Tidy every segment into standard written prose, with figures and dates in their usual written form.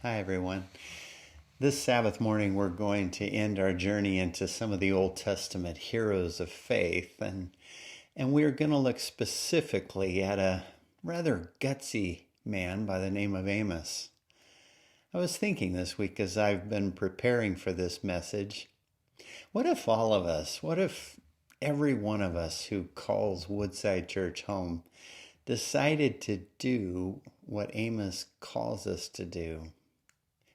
Hi, everyone. This Sabbath morning, we're going to end our journey into some of the Old Testament heroes of faith, and we're going to look specifically at a rather gutsy man by the name of Amos. I was thinking this week as I've been preparing for this message, what if all of us, what if every one of us who calls Woodside Church home decided to do what Amos calls us to do?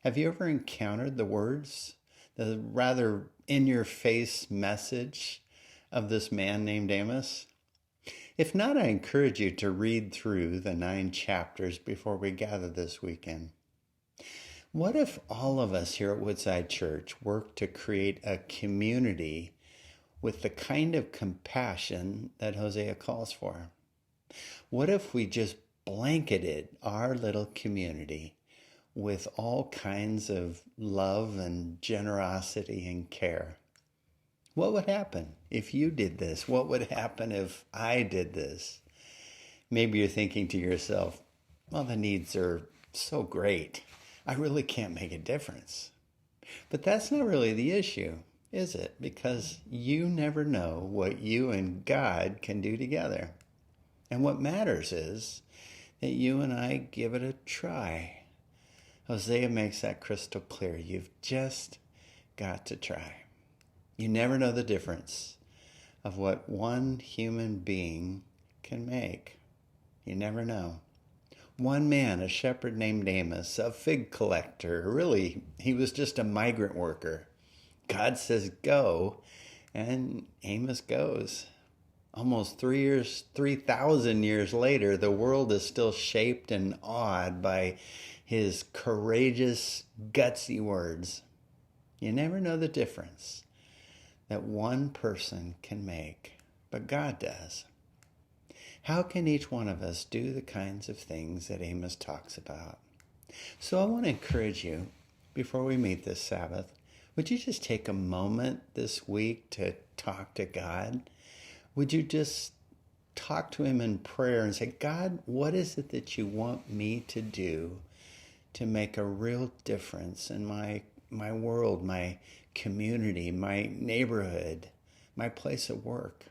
Have you ever encountered the words, the rather in-your-face message of this man named Amos? If not, I encourage you to read through the 9 chapters before we gather this weekend. What if all of us here at Woodside Church worked to create a community with the kind of compassion that Hosea calls for? What if we just blanketed our little community with all kinds of love and generosity and care? What would happen if you did this? What would happen if I did this? Maybe you're thinking to yourself, well, the needs are so great. I really can't make a difference. But that's not really the issue, is it? Because you never know what you and God can do together. And what matters is that you and I give it a try. Hosea makes that crystal clear. You've just got to try. You never know the difference of what one human being can make. You never know. One man, a shepherd named Amos, a fig collector. Really, he was just a migrant worker. God says go, and Amos goes. Almost 3,000 years later, the world is still shaped and awed by his courageous, gutsy words. You never know the difference that one person can make, but God does. How can each one of us do the kinds of things that Amos talks about? So I want to encourage you, before we meet this Sabbath, would you just take a moment this week to talk to God? Would you just talk to him in prayer and say, God, what is it that you want me to do to make a real difference in my world, my community, my neighborhood, my place of work?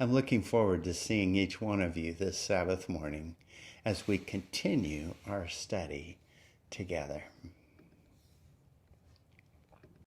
I'm looking forward to seeing each one of you this Sabbath morning as we continue our study together.